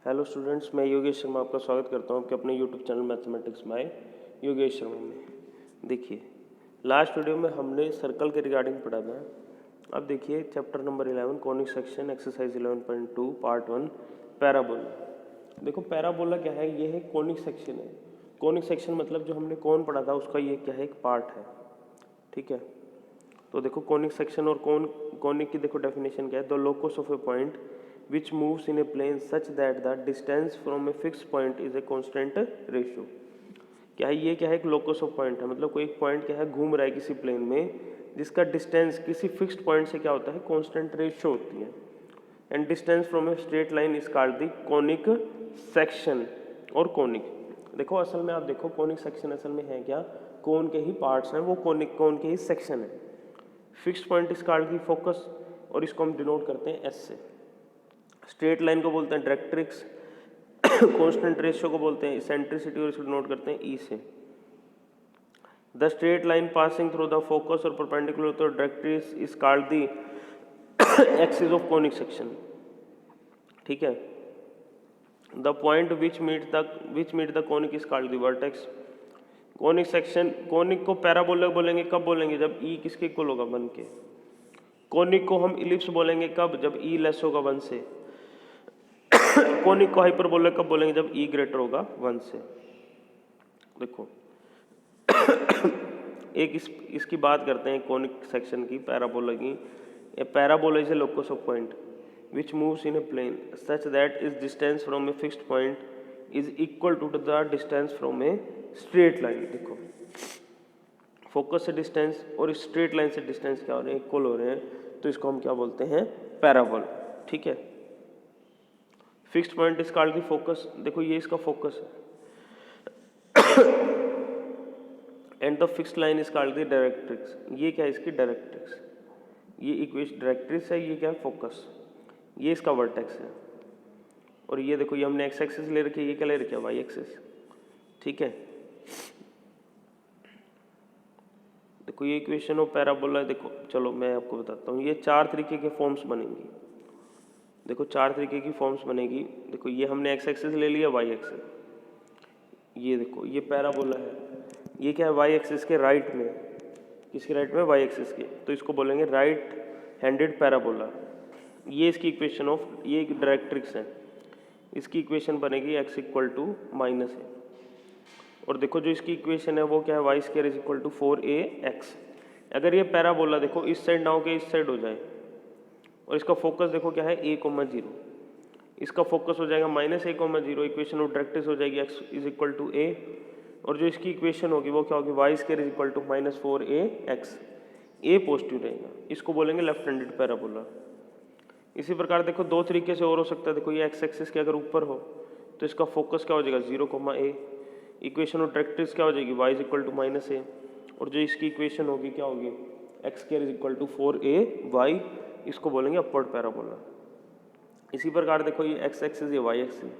Hello students, मैं योगेश शर्मा आपका स्वागत करता हूं आपके अपने YouTube channel mathematics bye Yogesh Sharma में। देखिए, लास्ट वीडियो में हमने सर्कल के रिगार्डिंग पढ़ा था। अब देखिए chapter number 11 conic section exercise 11.2 part 1 parabola. देखो पैराबोला क्या है, ये है कॉनिक सेक्शन है। कॉनिक सेक्शन मतलब जो हमने कौन पढ़ा था उसका ये क्या है, एक पार्ट है। ठीक है, तो देखो कॉनिक सेक्शन और कॉनिक की देखो डेफिनेशन क्या है। The locus of A point which moves in a plane such that the distance from a fixed point is a constant ratio। क्या है ये, क्या है, एक लोकस ऑफ पॉइंट है, मतलब कोई एक पॉइंट क्या है घूम रहा है किसी प्लेन में जिसका डिस्टेंस किसी फिक्स्ड पॉइंट से क्या होता है, कांस्टेंट रेशियो होती है। And distance from a straight line is called the conic section और कॉनिक। देखो असल में आप देखो कॉनिक सेक्शन असल में है क्या, कोन के ही पार्ट्स हैं वो, कॉनिक कोन के ही सेक्शन है। Fixed point is called the focus और इसको हम डिनोट करते हैं एस से। स्ट्रेट लाइन को बोलते हैं डायरेक्ट्रिक्स, कांस्टेंट रेशियो को बोलते हैं इसेंट्रिसिटी और इसको डिनोट करते हैं ई से। The straight line passing through the focus और perpendicular to directrix is called the axis of conic section. ठीक है, the point which meet the conic is called the vertex. Conic section, conic को parabola बोलेंगे कब बोलेंगे, जब ई किसके equal होगा 1 के। कॉनिक को हम इलिप्स बोलेंगे कब, जब ई लेस होगा 1 से। कॉनिक को हाइपरबोला कब बोलेंगे, जब ई ग्रेटर होगा 1 से। देखो एक इसकी बात करते हैं कॉनिक सेक्शन की, पैराबोला की। A parabola is a locus of point which moves in a plane such that is distance from a fixed point is equal to the distance from a straight line. देखो focus से distance और straight line से distance क्या हो रहे हैं, equal हो रहे हैं, तो इसको हम क्या बोलते हैं, पैराबोला। ठीक है, fixed point is called the focus. देखो ये इसका फोकस है and the fixed line is called the directrix. ये क्या है, इसकी डायरेक्ट्रिक्स। ये इक्वेशन डायरेक्ट्रिक्स है, ये क्या है, फोकस। ये इसका वर्टेक्स है। और ये देखो ये हमने एक्स एक्सिस ले रखी है, ये क्या ले रखी है, वाई एक्सिस। ठीक है, देखो ये इक्वेशन ऑफ पैराबोला है। देखो चलो मैं आपको बताता हूँ, ये 4 तरीके के फॉर्म्स बनेंगी। देखो 4 तरीके की फॉर्म्स बनेगी। देखो ये हमने एक्स एक्सिस ले लिया, वाई एक्सिस। ये देखो ये पैराबोला है, ये क्या है, वाई एक्सिस के राइट में, किसके राइट में, वाई एक्सिस के, तो इसको बोलेंगे राइट हैंडेड पैराबोला। ये इसकी इक्वेशन ऑफ, ये एक डायरेक्ट्रिक्स है, इसकी इक्वेशन बनेगी x इक्वल टू माइनस है। और देखो जो इसकी इक्वेशन है वो क्या है, y square is equal to 4ax। अगर ये पैराबोला देखो इस साइड ना हो के इस साइड हो जाए और इसका फोकस देखो क्या है, a,0, इसका फोकस हो जाएगा -a,0, इक्वेशन ऑफ डायरेक्ट्रिक्स हो जाएगी x is equal to a, और जो इसकी इक्वेशन होगी वो क्या होगी, y square is equal to -4ax। a positive रहेगा, इसको बोलेंगे लेफ्ट हैंडेड पैराबोला। इसी प्रकार देखो 2 तरीके से और हो सकता है। देखो ये एक्स एक्सिस के अगर ऊपर हो तो इसका फोकस क्या हो जाएगा, 0,a, इक्वेशन ऑफ डायरेक्ट्रिक्स क्या हो जाएगी, y is equal to -a, और जो इसकी इक्वेशन होगी क्या होगी, x square is equal to 4ay, इसको बोलेंगे अपवर्ड पैराबोला। इसी प्रकार देखो ये x एक्सिस, ये y एक्सिस,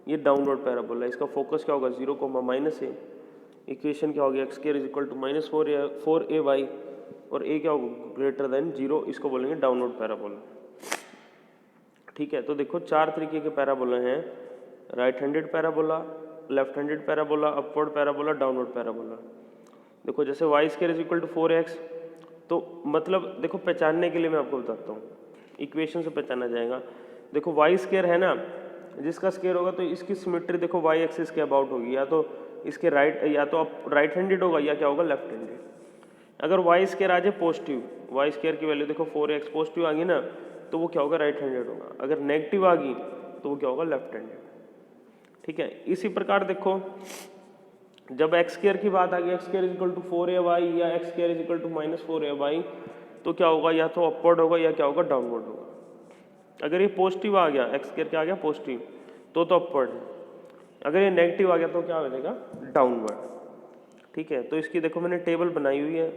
ये डाउनवर्ड पैराबोला, इसका फोकस क्या होगा, 0,-a, इक्वेशन क्या होगी, x square is equal to -4ay, और a क्या होगा, ग्रेटर देन 0, इसको बोलेंगे डाउनवर्ड पैराबोला। ठीक है, तो देखो 4 तरीके के पैराबोला हैं, right handed parabola, left handed parabola, upward parabola, downward parabola. देखो जैसे y square is equal to 4x, तो मतलब देखो पहचानने के लिए मैं आपको बताता हूँ, इक्वेशन से पहचाना जाएगा। देखो वाई स्क्वायर है ना, जिसका स्क्वायर होगा तो इसकी सिमेट्री देखो वाई एक्सिस के अबाउट होगी, या तो इसके राइट, या तो राइट हैंडेड होगा या क्या होगा, लेफ्ट हैंडेड। अगर वाई स्क्वायर आ जाए पॉजिटिव, वाई स्क्वायर की वैल्यू देखो 4x पॉजिटिव आ गई ना, तो वो क्या होगा, राइट हैंडेड होगा। अगर नेगेटिव आ गई तो वो क्या होगा, लेफ्ट हैंडेड। ठीक है, इसी प्रकार देखो जब एक्स स्क्वायर की बात आ गई, x square is equal to 4ay या x square is equal to -4ay, तो क्या होगा, या तो अपवर्ड होगा या क्या होगा, डाउनवर्ड होगा। अगर ये पॉजिटिव आ गया, एक्स स्क्वायर क्या आ गया, पॉजिटिव, तो अपवर्ड है। अगर ये नेगेटिव आ गया तो क्या हो जाएगा, डाउनवर्ड। ठीक है, तो इसकी देखो मैंने टेबल बनाई हुई है,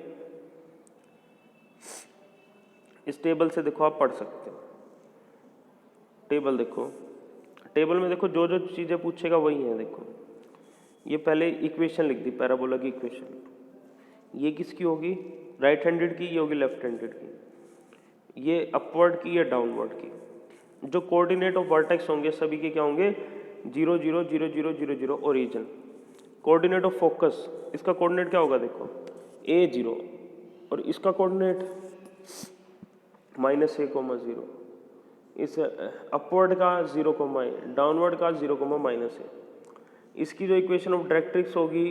इस टेबल से देखो आप पढ़ सकते हो। टेबल देखो, टेबल में देखो जो जो चीज़ें पूछेगा वही है। देखो ये पहले इक्वेशन लिख दी, पैराबोला की इक्वेशन, ये किसकी होगी, राइट हैंडेड की, ये होगी लेफ्ट हैंडेड की, ये अपवर्ड की, ये डाउनवर्ड की। जो कोऑर्डिनेट ऑफ वर्टेक्स होंगे सभी के क्या होंगे 0 0 0 0 0 0 ओरिजिन। कोऑर्डिनेट ऑफ फोकस, इसका कोऑर्डिनेट क्या होगा देखो a 0 और इसका कोऑर्डिनेट -a,0, इस अपवर्ड का 0, डाउनवर्ड का 0, -a। इसकी जो इक्वेशन ऑफ डायरेक्ट्रिक्स होगी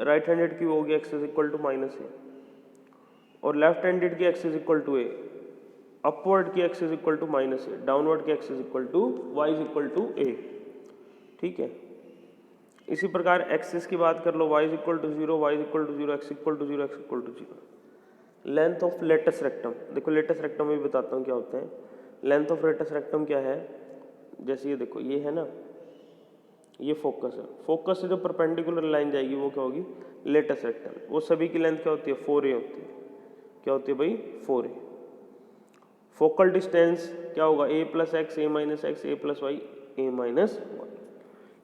राइट हैंडेड की होगी x is equal to -a और लेफ्ट हैंडेड की x is equal to a, upward की x is equal to -a, downward की x is equal to y is equal to a। ठीक है, इसी प्रकार एक्सिस की बात कर लो y is equal to 0, y is equal to 0, x equal to 0, x equal to 0। Length of latus rectum, देखो लेटस रेक्टम में भी बताता हूँ क्या होते हैं। लेंथ ऑफ लेटस रेक्टम क्या है, जैसे ये देखो ये है ना, ये फोकस है, फोकस से जो परपेंडिकुलर लाइन जाएगी वो क्या होगी लेटस रेक्टम। वो सभी की लेंथ क्या होती है 4a होती है। क्या होती है भाई 4a। फोकल डिस्टेंस क्या होगा a plus x a minus x a plus y a minus y.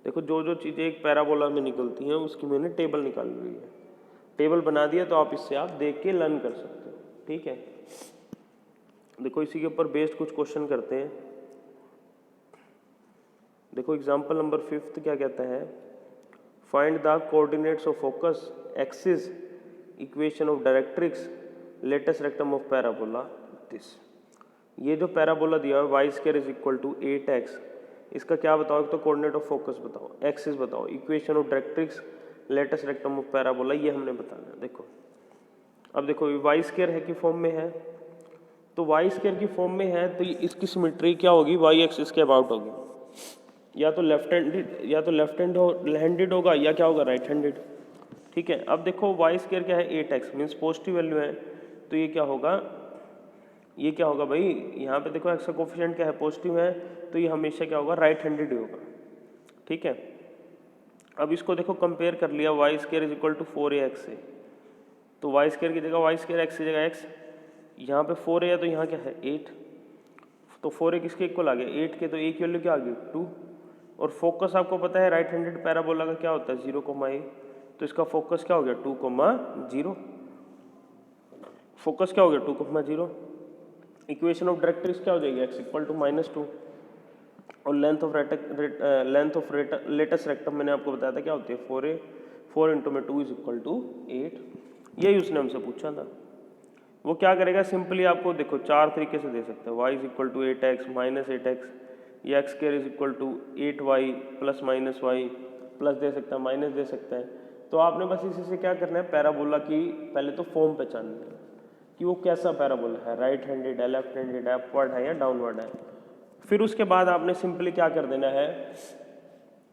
देखो जो जो चीज़ें एक पैराबोला में निकलती हैं उसकी मैंने टेबल निकाली हुई है, टेबल बना दिया तो आप इससे आप देख के लर्न कर सकते हो। ठीक है, देखो इसी के ऊपर बेस्ड कुछ क्वेश्चन करते हैं। देखो एग्जांपल नंबर 5 क्या कहता है, find the coordinates of focus axis equation of directrix latest rectum of parabola this. ये जो पैराबोला दिया है y square is equal to 8x, इसका क्या बताओ, एक तो कोऑर्डिनेट ऑफ फोकस बताओ, एक्सिस बताओ, equation of directrix latest rectum of parabola, ये हमने बताना है। देखो अब देखो वाई स्क्वायर है कि फॉर्म में है, तो वाई स्क्वायर की फॉर्म में है तो इसकी सिमेट्री क्या होगी वाई एक्सिस के अबाउट होगी, या तो लेफ्ट हैंडेड होगा या क्या होगा राइट हैंडेड। ठीक है, अब देखो वाई स्क्वायर क्या है 8x मीन्स पॉजिटिव वैल्यू है, तो ये क्या होगा, ये क्या होगा भाई, यहाँ पे देखो एक्स का कोफिशिएंट क्या है पॉजिटिव है, तो ये हमेशा क्या होगा राइट हैंडेड ही होगा। ठीक है, अब इसको देखो कंपेयर कर लिया y square is equal to 4ax से, तो वाई स्क्वायर की जगह वाई स्क्वायर एक्स की जगह एक्स, यहाँ पे 4a है तो यहाँ क्या है 8, तो 4a किसके इक्वल आ गया 8 के, तो a की वैल्यू क्या आ गई 2। और फोकस आपको पता है राइट हैंडेड पैराबोला का क्या होता है 0, तो इसका फोकस क्या हो गया 2, 0। फोकस क्या हो गया 2, 0। इक्वेशन ऑफ डायरेक्ट्रिक्स क्या हो जाएगी x इक्वल टू -2 और लेंथ ऑफ लेटेस्ट रेक्टम मैंने आपको बताया था क्या होती है 4a, 4 इंटू में 2 इज इक्वल टू 8। यही उसने हमसे पूछा था। वो क्या करेगा, सिंपली आपको देखो चार तरीके से दे सकते हैं, y is equal to 8x minus 8x, या x square is equal to 8y plus minus y, plus दे सकता है माइनस दे सकता है। तो आपने बस इसी से क्या करना है, पैराबोला की पहले तो फॉर्म पहचाननी है कि वो कैसा पैराबोला है, राइट हैंडेड है, लेफ्ट हैंडेड है, अपवर्ड है या डाउनवर्ड है। फिर उसके बाद आपने सिंपली क्या कर देना है,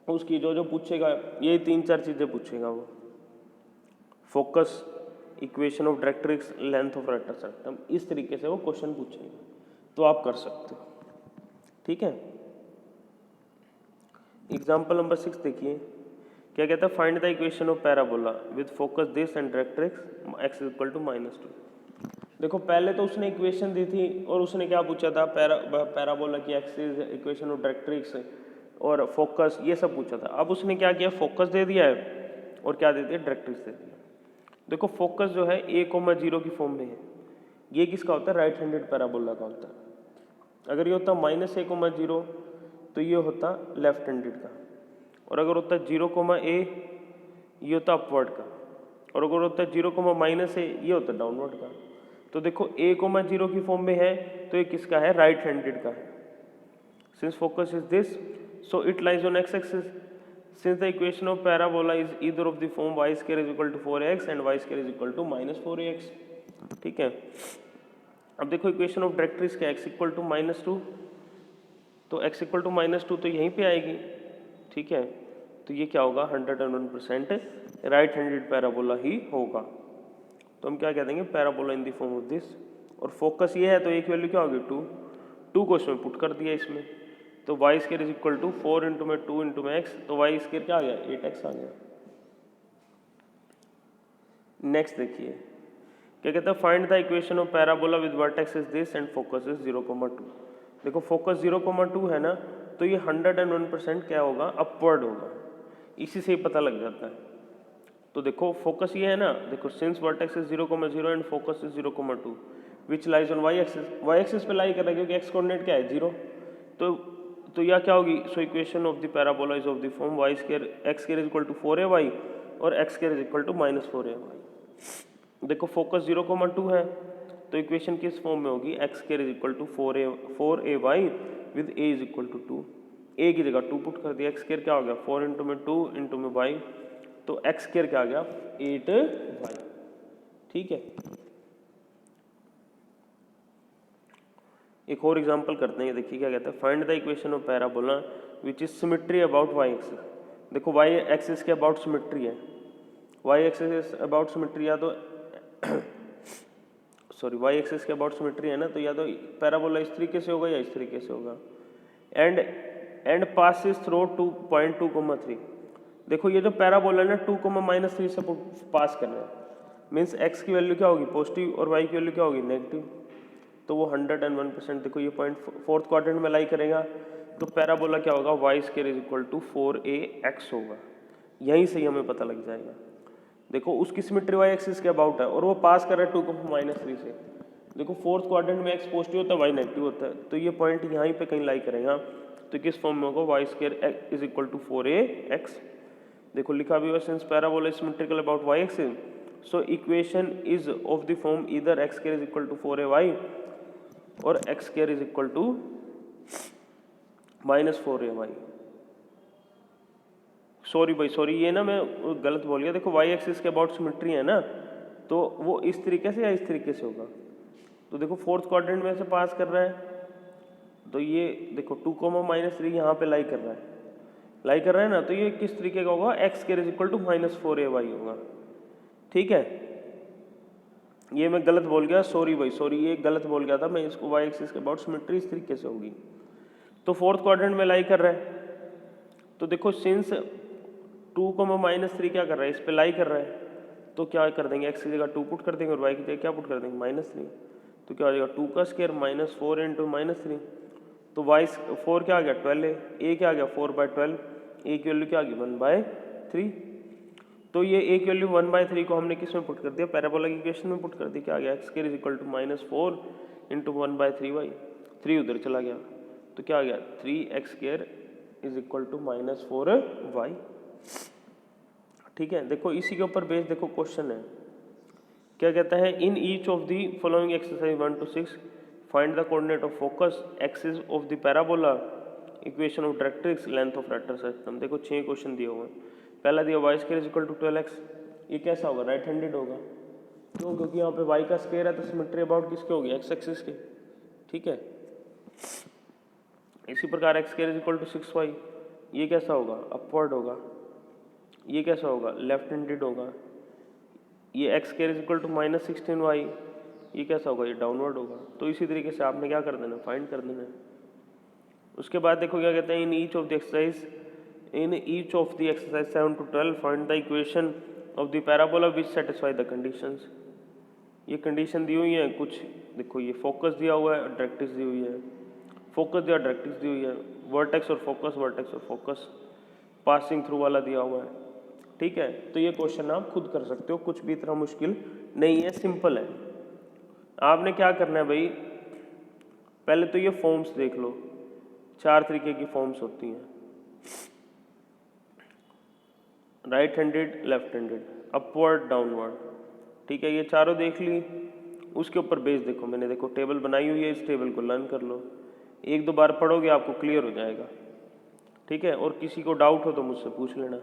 उसकी जो जो पूछेगा यही 3-4 चीज़ें पूछेगा वो, focus, equation of directrix, length of latus rectum, इस तरीके से वो क्वेश्चन पूछेगा, तो आप कर सकते हो। ठीक है, एग्जाम्पल नंबर 6 देखिए क्या कहता है, find the equation of parabola with focus this and directrix x is equal to -2। देखो पहले तो उसने इक्वेशन दी थी और उसने क्या पूछा था, पैराबोला की एक्सिस, इक्वेशन ऑफ डायरेक्ट्रिक्स और फोकस, ये सब पूछा था। अब उसने क्या किया, फोकस दे दिया है और क्या दे दिया, डायरेक्ट्रिक्स दे दिया। देखो फोकस जो है a,0 की फॉर्म में है, ये किसका होता है, राइट हैंडेड पैराबोला का होता है। अगर ये होता -a,0 तो ये होता लेफ्ट हैंडेड का, और अगर होता 0,a ये होता अपवर्ड का, और अगर होता 0,-a ये होता डाउनवर्ड का। तो देखो a,0 की फॉर्म में है तो ये किसका है, राइट हैंडेड का है। Since focus is this so it lies on x axis, since the equation of parabola is either of the form y square is equal to 4x and y square is equal to -4ax। ठीक है, अब देखो equation of directrix क्या, x equal to -2, तो x equal to -2 तो यहीं पे आएगी। ठीक है, तो ये क्या होगा 101% राइट हैंडेड पैराबोला ही होगा। तो हम क्या कह देंगे, parabola in the form of this, और फोकस ये है तो एक वैल्यू क्या होगी 2 को इसमें पुट कर दिया इसमें, तो y square is equal to 4 into में 2 इंटू में एक्स, तो वाई स्क्वायर क्या आ गया 8x आ गया। नेक्स्ट देखिए क्या कहता है, find the equation of parabola with vertex is this and focus is 0,2। देखो फोकस 0,2 है ना, तो ये 101% क्या होगा, अपवर्ड होगा, इसी से ही पता लग जाता है। तो देखो फोकस ये है ना, देखो since vertex is 0,0 and focus is 0,2 which lies on y axis, y axis पे लाई कर रहा है क्योंकि एक्स कोऑर्डिनेट क्या है 0, तो यह क्या होगी, so equation of the parabola is of the form y square x square is equal to 4ay और x square is equal to -4ay। देखो फोकस 0,2 है तो इक्वेशन किस फॉर्म में होगी, x square is equal to 4ay with a is equal to 2। a की जगह 2 put कर दिया, एक्स स्क्वायर क्या हो गया 4 इंटू में 2 इंटू में y, तो एक्स स्क्वायर क्या आ गया 8y। ठीक है, एक और एग्जांपल करते हैं, देखिए क्या कहता है, find the equation of parabola which is symmetry about y axis. देखो वाई एक्सिस के अबाउट सिमेट्री है, वाई एक्सिस अबाउट सिमेट्री या तो सॉरी वाई एक्सिस के अबाउट सिमेट्री है ना, तो या तो पैराबोला इस तरीके से होगा या इस तरीके से होगा। And passes through 2.2,3। देखो ये जो पैराबोला है ना 2,-3 से पास कर रहा है, मीन्स एक्स की वैल्यू क्या होगी पॉजिटिव और वाई की वैल्यू क्या होगी नेगेटिव, तो वो 101%। देखो ये पॉइंट फोर्थ क्वाड्रेंट में लाई करेगा, तो पैराबोला क्या होगा y square is equal to 4ax होगा। यहीं से ही हमें पता लग जाएगा। देखो उसकी सिमेट्री वाई एक्सिस के अबाउट है और वो पास कर रहा है 2,-3 से। देखो फोर्थ क्वाड्रेंट में एक्स पॉजिटिव होता है वाई नेगेटिव होता है, तो ये पॉइंट यहीं पे कहीं लाई करेगा, तो किस फॉर्म में होगा y square is equal to 4ax। देखो लिखा भी हुआ since parabola is symmetrical about y axis, so equation is of the form either x square is equal to 4ay और x square is equal to -4ay। Sorry भाई sorry, ये ना मैं गलत बोल गया। देखो वाई एक्सिस के अबाउट सिमेट्री है ना, तो वो इस तरीके से या इस तरीके से होगा। तो देखो फोर्थ क्वाड्रेंट में से पास कर रहा है, तो ये देखो 2,-3 यहाँ पे लाई कर रहा है ना, तो ये किस तरीके का होगा x square is equal to -4ay होगा। ठीक है, ये मैं गलत बोल गया, सॉरी भाई सॉरी, ये गलत बोल गया था मैं, इसको वाई एक्सिस के अबाउट सिमेट्री इस तरीके से होगी। तो फोर्थ क्वाड्रेंट में लाई कर रहा है, तो देखो सिंस 2,-3 क्या कर रहा है इस पे लाई कर रहा है, तो क्या कर देंगे एक्स की जगह 2 पुट कर देंगे और वाई की जगह क्या पुट कर देंगे -3, तो क्या हो जाएगा 2 का स्क्वायर -4 इंटू -3, तो वाई 4 क्या आ गया 12 है, ए क्या आ गया 4/12, ए की वैल्यू क्या आ गई 1/3। तो ये ए की वैल्यू 1/3 को हमने किस में पुट कर दिया पैराबोला की इक्वेशन में पुट कर दी, क्या आ गया x square is equal to -4 into 1/3y, 3 उधर चला गया, तो क्या आ गया 3x square is equal to -4y। ठीक है, देखो इसी के ऊपर बेस देखो क्वेश्चन है, क्या कहता है, in each of the following exercise 1 to 6 find the coordinate of focus axis of the parabola, equation of directrix, length of rector system. देखो 6 क्वेश्चन दिए हुए हैं। पहला दिया y square is equal to 12x, ये कैसा होगा राइट हैंडेड होगा, क्यों, क्योंकि यहाँ पे y का स्क्वायर है तो सिमेट्री अबाउट किसके होगी एक्स एक्सिस के। ठीक है, इसी प्रकार x square is equal to 6y, ये कैसा होगा अपवर्ड होगा, ये कैसा होगा लेफ्ट हैंडेड होगा। ये x square is equal to -16y, ये कैसा होगा ये डाउनवर्ड होगा। तो इसी तरीके से आपने क्या कर देना फाइंड कर देना है। उसके बाद देखो क्या कहते हैं, इन each of the exercise 7 to 12 find the equation of the parabola which satisfy the conditions. ये कंडीशन दी हुई है कुछ, देखो ये फोकस दिया हुआ है, डायरेक्ट्रिक्स दी हुई है, फोकस दिया डायरेक्ट्रिक्स दी हुई है, वर्टेक्स और फोकस, पासिंग थ्रू वाला दिया हुआ है। ठीक है, तो ये क्वेश्चन आप खुद कर सकते हो, कुछ भी इतना मुश्किल नहीं है, सिंपल है। आपने क्या करना है भाई, पहले तो ये फॉर्म्स देख लो, 4 तरीके की फॉर्म्स होती हैं, right handed, left handed, upward, downward. ठीक है, ये चारों देख ली। उसके ऊपर बेस देखो, मैंने देखो टेबल बनाई हुई है, इस टेबल को लर्न कर लो, 1-2 बार पढ़ोगे आपको क्लियर हो जाएगा। ठीक है, और किसी को डाउट हो तो मुझसे पूछ लेना।